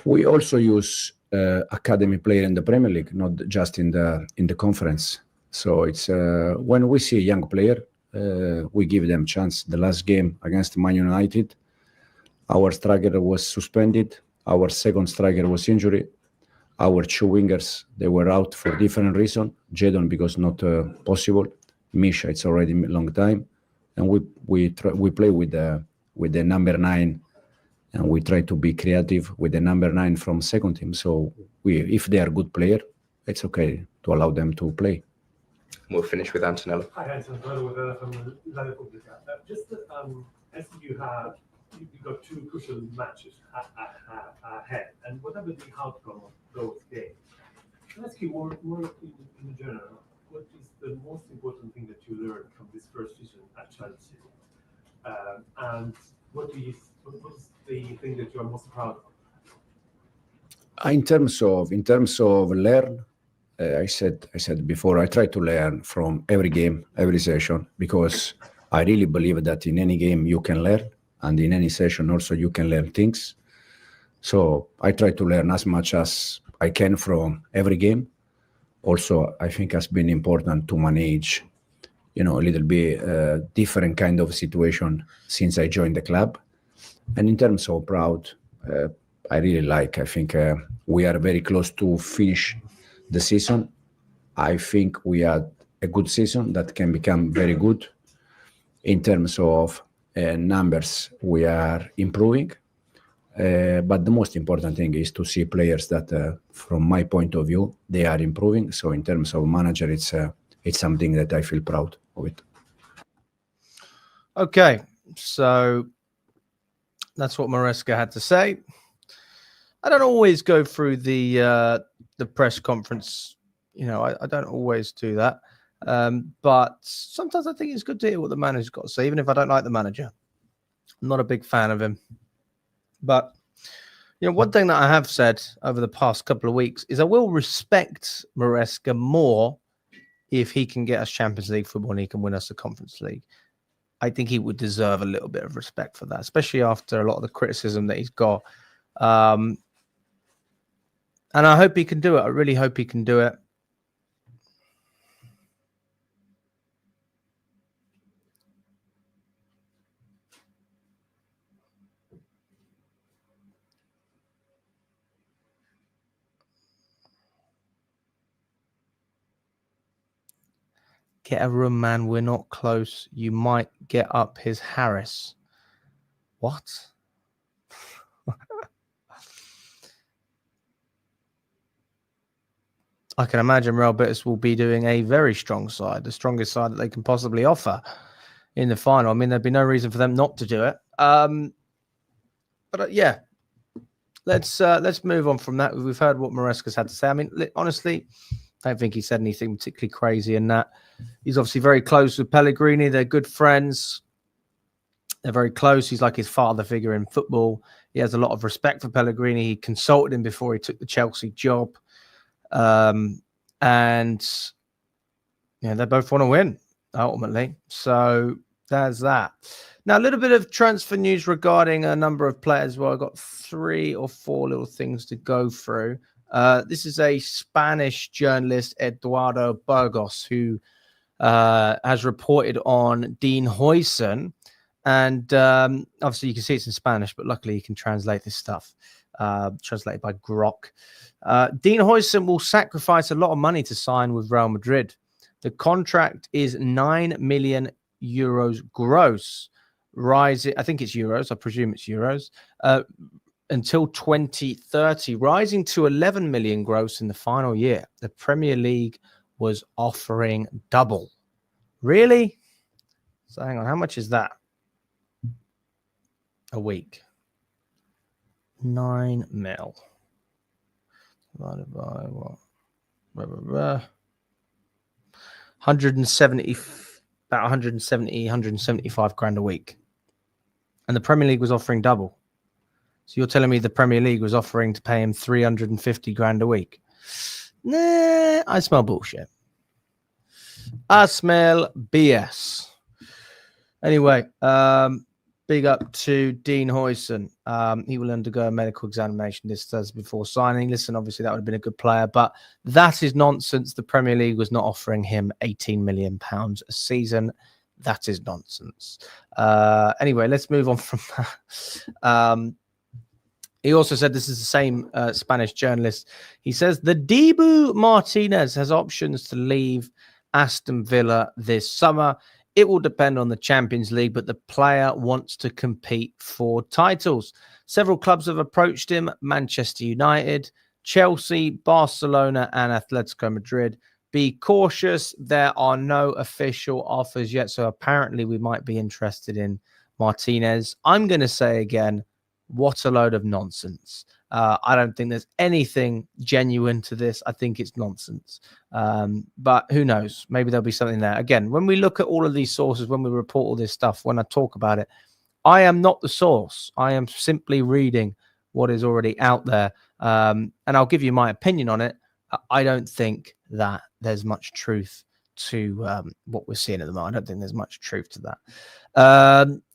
We also use academy player in the Premier League, not just in the conference. So it's when we see a young player, we give them chance. The last game against Man United, our striker was suspended. Our second striker was injured. Our 2 wingers, they were out for different reason. Jadon because not possible. Misha, it's already a long time, and we play with the number 9, and we try to be creative with the number 9 from second team. So if they are good player, it's okay to allow them to play. We'll finish with Antonello. Hi, Antonello from La Repubblica. As you've got 2 crucial matches ahead, and whatever the outcome of those games, I'll ask you more in general, what is the most important thing that you learned from this first season at Chelsea? And what is the thing that you are most proud of? In terms of learn, I said before, I try to learn from every game, every session, because I really believe that in any game you can learn, and in any session also you can learn things. So I try to learn as much as I can from every game. Also, I think has been important to manage, a little bit different kind of situation since I joined the club. And in terms of proud, I really like. I think we are very close to finish the season. I think we had a good season that can become very good. In terms of numbers, we are improving. But the most important thing is to see players that, from my point of view, they are improving. So in terms of manager, it's something that I feel proud of it. Okay, so that's what Maresca had to say. I don't always go through the press conference. I don't always do that. But sometimes I think it's good to hear what the manager's got to say, even if I don't like the manager. I'm not a big fan of him. But, one thing that I have said over the past couple of weeks is I will respect Maresca more if he can get us Champions League football and he can win us the Conference League. I think he would deserve a little bit of respect for that, especially after a lot of the criticism that he's got. And I hope he can do it. I really hope he can do it. Get a room, man. We're not close. You might get up his Harris. What? I can imagine Real Betis will be doing a very strong side, the strongest side that they can possibly offer in the final. I mean, there'd be no reason for them not to do it. But yeah, let's move on from that. We've heard what Maresca's had to say. I mean, honestly, I don't think he said anything particularly crazy in that. He's obviously very close with Pellegrini. They're good friends. They're very close. He's like his father figure in football. He has a lot of respect for Pellegrini. He consulted him before he took the Chelsea job. And they both want to win ultimately. So there's that. Now, a little bit of transfer news regarding a number of players. Well, I've got 3 or 4 little things to go through. This is a Spanish journalist, Eduardo Burgos, who has reported on Dean Huijsen. And obviously you can see it's in Spanish, but luckily you can translate this stuff. Translated by Grok. Dean Huijsen will sacrifice a lot of money to sign with Real Madrid. The contract is 9 million euros gross, rising, I think it's euros, I presume it's euros, until 2030, rising to 11 million gross in the final year. The Premier League was offering double. Really? So hang on, how much is that a week? 9 mil divided by what? 170, about 175 grand a week. And the Premier League was offering double. So you're telling me the Premier League was offering to pay him 350 grand a week? Nah, I smell bullshit. I smell BS. Anyway, big up to Dean Huijsen. He will undergo a medical examination this Thursday before signing. Listen, obviously that would have been a good player, but that is nonsense. The Premier League was not offering him £18 million a season. That is nonsense. Anyway, let's move on from that. He also said, this is the same Spanish journalist. He says, the Dibu Martinez has options to leave Aston Villa this summer. It will depend on the Champions League, but the player wants to compete for titles. Several clubs have approached him: Manchester United, Chelsea, Barcelona, and Atletico Madrid. Be cautious. There are no official offers yet, so apparently we might be interested in Martinez. I'm going to say again, what a load of nonsense. I don't think there's anything genuine to this. I think it's nonsense. But who knows? Maybe there'll be something there. Again, when we look at all of these sources, when we report all this stuff, when I talk about it, I am not the source. I am simply reading what is already out there. And I'll give you my opinion on it. I don't think that there's much truth to what we're seeing at the moment. I don't think there's much truth to that.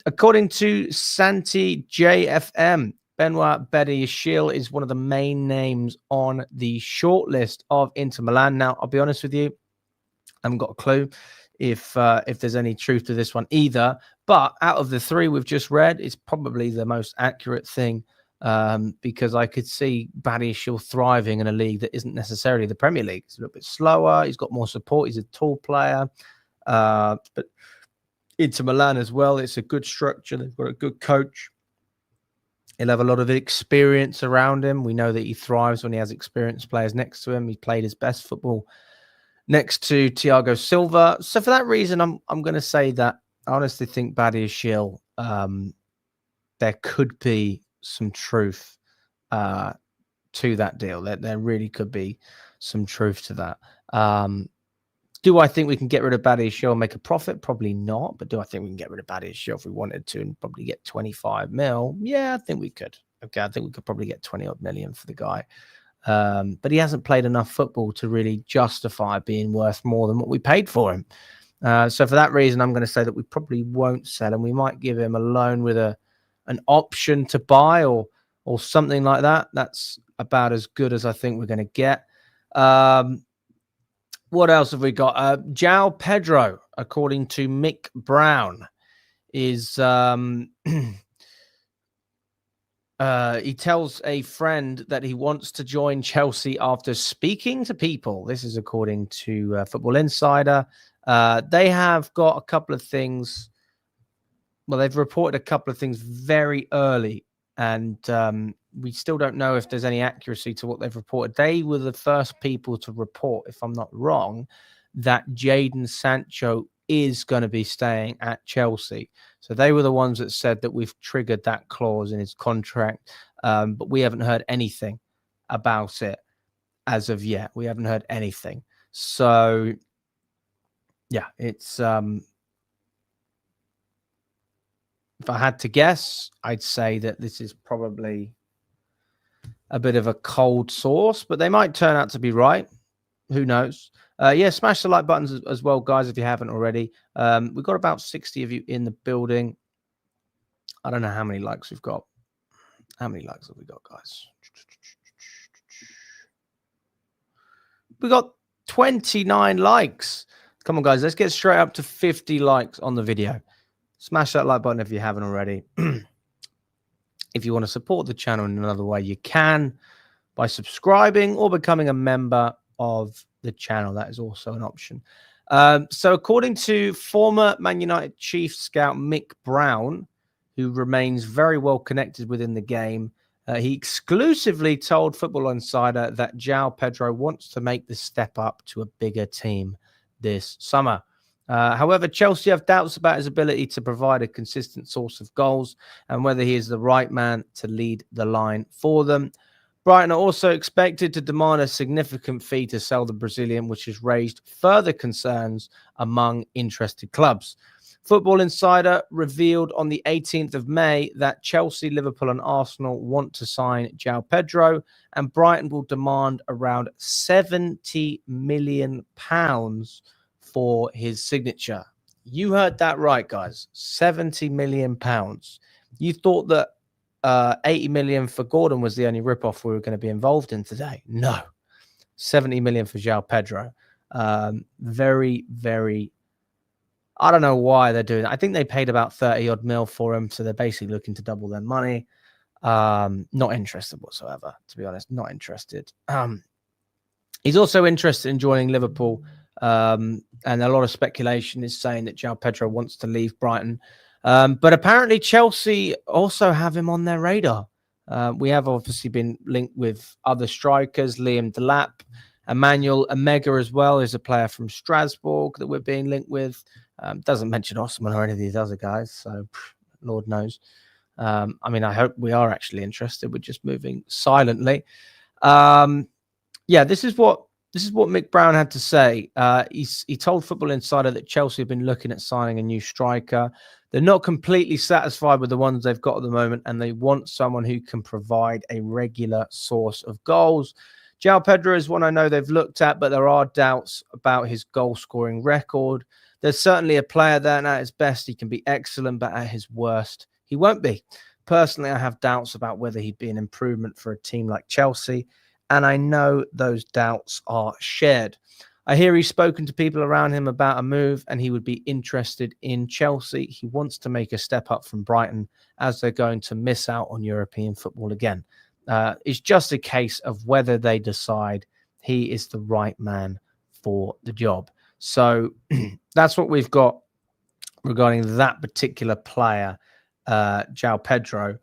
According to Santi JFM, Benoit Badiashile is one of the main names on the shortlist of Inter Milan. Now, I'll be honest with you, I haven't got a clue if there's any truth to this one either. But out of the three we've just read, it's probably the most accurate thing, because I could see Badiashile thriving in a league that isn't necessarily the Premier League. It's a little bit slower. He's got more support. He's a tall player. But Inter Milan as well, it's a good structure. They've got a good coach. He'll have a lot of experience around him. We know that he thrives when he has experienced players next to him. He played his best football next to Thiago Silva. So for that reason, I'm going to say that I honestly think Badiashile, there could be some truth to that deal. There really could be some truth to that. Do I think we can get rid of Badiashile and make a profit? Probably not. But do I think we can get rid of Badiashile if we wanted to and probably get 25 mil? Yeah, I think we could. Okay, I think we could probably get 20 odd million for the guy. But he hasn't played enough football to really justify being worth more than what we paid for him. So for that reason, I'm going to say that we probably won't sell him. We might give him a loan with an option to buy or something like that. That's about as good as I think we're going to get. What else have we got? Joao Pedro, according to Mick Brown, is he tells a friend that he wants to join Chelsea after speaking to people. This is according to Football Insider. They have got a couple of things. Well, they've reported a couple of things very early, and we still don't know if there's any accuracy to what they've reported. They were the first people to report, if I'm not wrong, that Jadon Sancho is going to be staying at Chelsea. So they were the ones that said that we've triggered that clause in his contract, but we haven't heard anything about it as of yet. We haven't heard anything. So, yeah, it's... if I had to guess, I'd say that this is probably a bit of a cold source, but they might turn out to be right. Who knows? Yeah, smash the like buttons as well, guys, if you haven't already. We've got about 60 of you in the building. I don't know how many likes we've got. How many likes have we got, guys? We got 29 likes. Come on, guys. Let's get straight up to 50 likes on the video. Smash that like button if you haven't already. If you want to support the channel in another way, you can by subscribing or becoming a member of the channel. That is also an option. So according to former Man United chief scout Mick Brown, who remains very well connected within the game, he exclusively told Football Insider that Joao Pedro wants to make the step up to a bigger team this summer. However, Chelsea have doubts about his ability to provide a consistent source of goals and whether he is the right man to lead the line for them. Brighton are also expected to demand a significant fee to sell the Brazilian, which has raised further concerns among interested clubs. Football Insider revealed on the 18th of May that Chelsea, Liverpool and Arsenal want to sign Joao Pedro, and Brighton will demand around £70 million for his signature. You heard that right, guys. £70 million. You thought that 80 million for Gordon was the only ripoff we were going to be involved in today. No. 70 million for Joao Pedro. Very, very... I don't know why they're doing that. I think they paid about 30 odd mil for him, so they're basically looking to double their money. Not interested whatsoever, to be honest. Not interested. He's also interested in joining Liverpool, and a lot of speculation is saying that Joao Pedro wants to leave Brighton. But apparently Chelsea also have him on their radar. We have obviously been linked with other strikers, Liam Delap. Emmanuel Omega as well is a player from Strasbourg that we're being linked with. Doesn't mention Osimhen or any of these other guys, so Lord knows. I mean, I hope we are actually interested. We're just moving silently. Yeah, this is what Mick Brown had to say. He told Football Insider that Chelsea have been looking at signing a new striker. They're not completely satisfied with the ones they've got at the moment, and they want someone who can provide a regular source of goals. Joao Pedro is one I know they've looked at, but there are doubts about his goal-scoring record. There's certainly a player there, and at his best, he can be excellent, but at his worst, he won't be. Personally, I have doubts about whether he'd be an improvement for a team like Chelsea, and I know those doubts are shared. I hear he's spoken to people around him about a move, and he would be interested in Chelsea. He wants to make a step up from Brighton, as they're going to miss out on European football again. It's just a case of whether they decide he is the right man for the job. So that's what we've got regarding that particular player, Joao Pedro.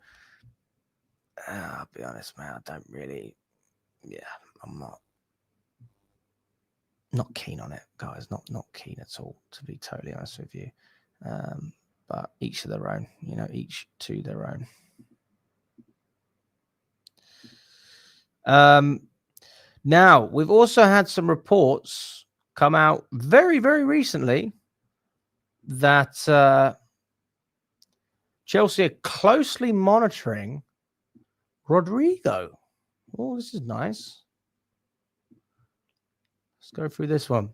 I'll be honest, man, I don't really... Yeah, I'm not keen on it, guys. Not keen at all, to be totally honest with you. But each to their own, each to their own. Now, we've also had some reports come out very, very recently that Chelsea are closely monitoring Rodrygo. Oh, this is nice. Let's go through this one.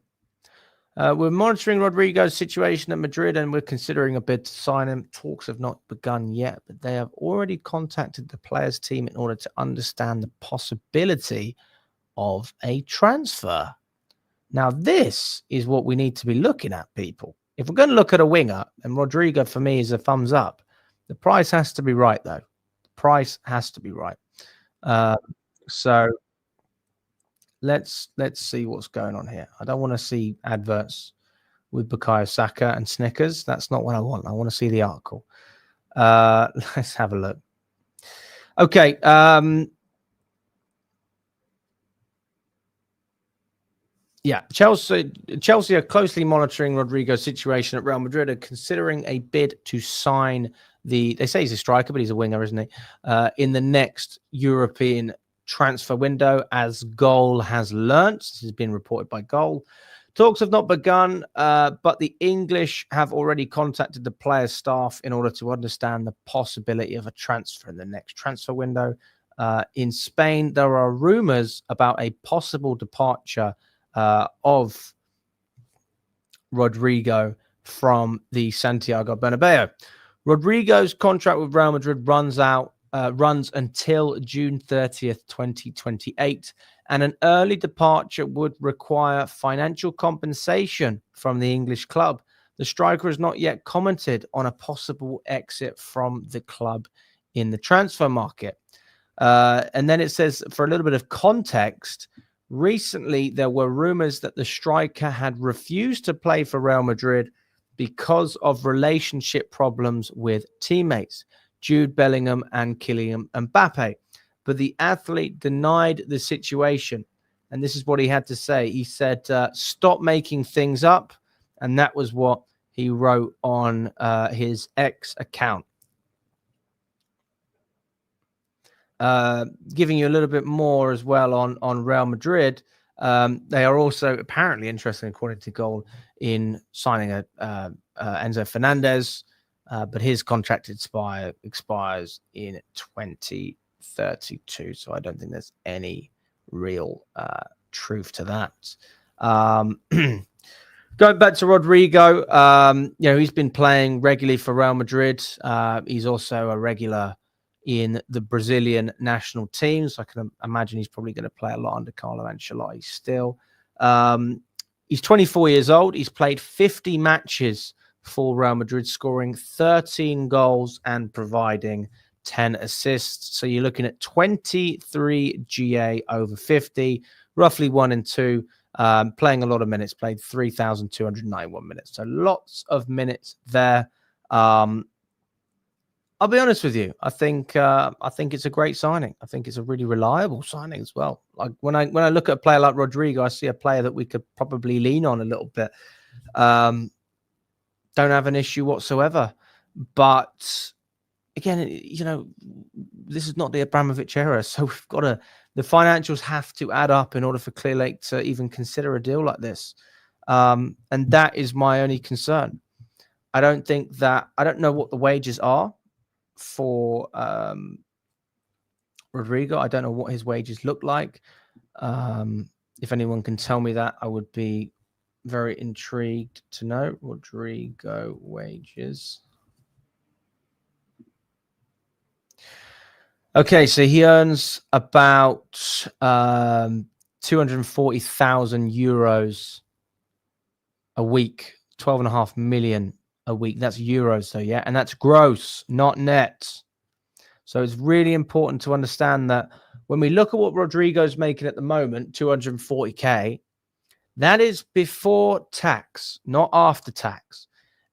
We're monitoring Rodrygo's situation at Madrid, and we're considering a bid to sign him. Talks have not begun yet, but they have already contacted the players' team in order to understand the possibility of a transfer. Now, this is what we need to be looking at, people. If we're going to look at a winger, and Rodrygo for me is a thumbs up, the price has to be right, though. The price has to be right. So let's see what's going on here. I don't want to see adverts with Bukayo Saka and Snickers. That's not what I want. I want to see the article. Let's have a look. Okay. Yeah, Chelsea are closely monitoring Rodrygo's situation at Real Madrid and considering a bid to sign they say he's a striker, but he's a winger, isn't he? In the next European transfer window, as Goal has learnt. This has been reported by Goal. Talks have not begun, but the English have already contacted the players' staff in order to understand the possibility of a transfer in the next transfer window. In Spain, there are rumours about a possible departure of Rodrygo from the Santiago Bernabeu. Rodrygo's contract with Real Madrid runs out runs until June 30th, 2028, and an early departure would require financial compensation from the English club. The striker has not yet commented on a possible exit from the club in the transfer market. And then it says, for a little bit of context, recently there were rumors that the striker had refused to play for Real Madrid because of relationship problems with teammates, Jude Bellingham and Kylian Mbappe. But the athlete denied the situation. And this is what he had to say. He said, stop making things up. And that was what he wrote on his X account. Giving you a little bit more as well on Real Madrid. They are also apparently interested, according to Goal, in signing Enzo Fernandez, but his contract expires in 2032. So I don't think there's any real truth to that. Going back to Rodrygo, he's been playing regularly for Real Madrid. He's also a regular in the Brazilian national team, so I can imagine he's probably going to play a lot under Carlo Ancelotti still. He's 24 years old. He's played 50 matches for Real Madrid, scoring 13 goals and providing 10 assists. So you're looking at 23 GA over 50, roughly 1 and 2, playing a lot of minutes, played 3,291 minutes. So lots of minutes there. I'll be honest with you. I think it's a great signing. I think it's a really reliable signing as well. Like when I look at a player like Rodrygo, I see a player that we could probably lean on a little bit. Don't have an issue whatsoever. But again, this is not the Abramovich era, so we've got to. The financials have to add up in order for Clear Lake to even consider a deal like this, and that is my only concern. I don't know what the wages are for Rodrygo. I don't know what his wages look like. If anyone can tell me that, I would be very intrigued to know. Rodrygo wages. Okay, so he earns about 240,000 euros a week, 12.5 million a week. That's euros, though, yeah? And that's gross, not net. So it's really important to understand that when we look at what Rodrygo's making at the moment, 240K, that is before tax, not after tax.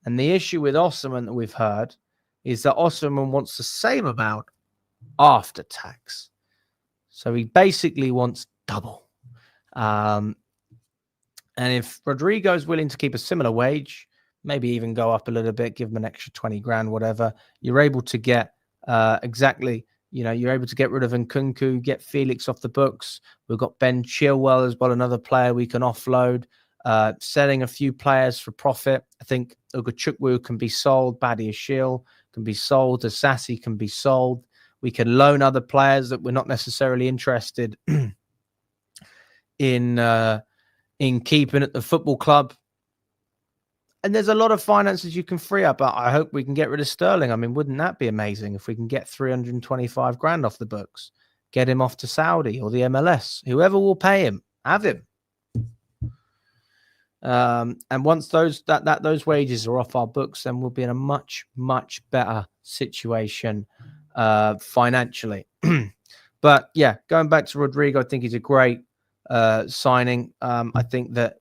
And the issue with Osimhen that we've heard is that Osimhen wants the same amount after tax. So he basically wants double. And if Rodrygo is willing to keep a similar wage, maybe even go up a little bit, give him an extra 20 grand, whatever, you're able to get you're able to get rid of Nkunku, get Felix off the books. We've got Ben Chilwell as well, another player we can offload, selling a few players for profit. I think Ogachukwu can be sold, Badiashile can be sold, Asasi can be sold. We can loan other players that we're not necessarily interested in keeping at the football club. And there's a lot of finances you can free up. I hope we can get rid of Sterling. I mean, wouldn't that be amazing if we can get 325 grand off the books, get him off to Saudi or the MLS, whoever will pay him, have him. And once those wages are off our books, then we'll be in a much, much better situation financially. But yeah, going back to Rodrygo, I think he's a great signing. I think that,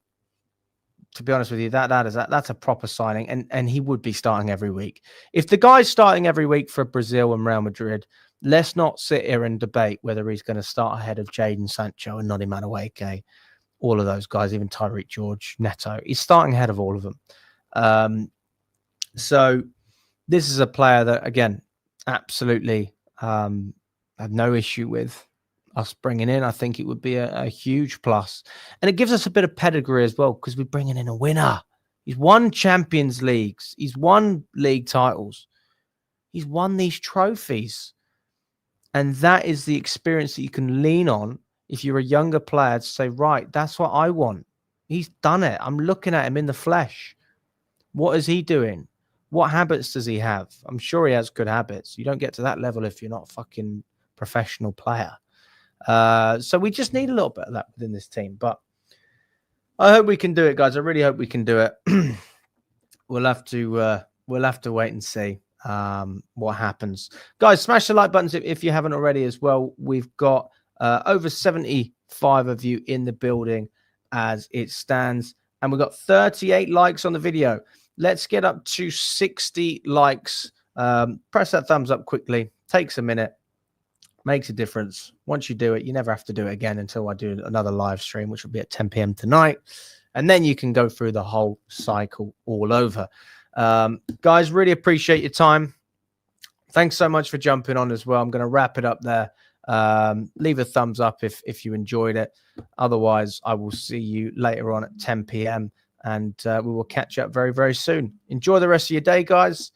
to be honest with you, that's a proper signing, and he would be starting every week. If the guy's starting every week for Brazil and Real Madrid, let's not sit here and debate whether he's going to start ahead of Jadon Sancho and Noni Madueke, all of those guys, even Tyreek George, Neto. He's starting ahead of all of them. So this is a player that, again, absolutely have no issue with us bringing in. I think it would be a huge plus. And it gives us a bit of pedigree as well, because we're bringing in a winner. He's won Champions Leagues. He's won league titles. He's won these trophies. And that is the experience that you can lean on if you're a younger player to say, right, that's what I want. He's done it. I'm looking at him in the flesh. What is he doing? What habits does he have? I'm sure he has good habits. You don't get to that level if you're not a fucking professional player. So we just need a little bit of that within this team. But I hope we can do it, guys. I really hope we can do it. We'll have to wait and see what happens. Guys, smash the like buttons if you haven't already as well. We've got over 75 of you in the building as it stands. And we've got 38 likes on the video. Let's get up to 60 likes. Press that thumbs up quickly. Takes a minute. Makes a difference. Once you do it, you never have to do it again until I do another live stream, which will be at 10 p.m. tonight. And then you can go through the whole cycle all over. Guys, really appreciate your time. Thanks so much for jumping on as well. I'm going to wrap it up there. Leave a thumbs up if you enjoyed it. Otherwise, I will see you later on at 10 p.m. and we will catch up very, very soon. Enjoy the rest of your day, guys.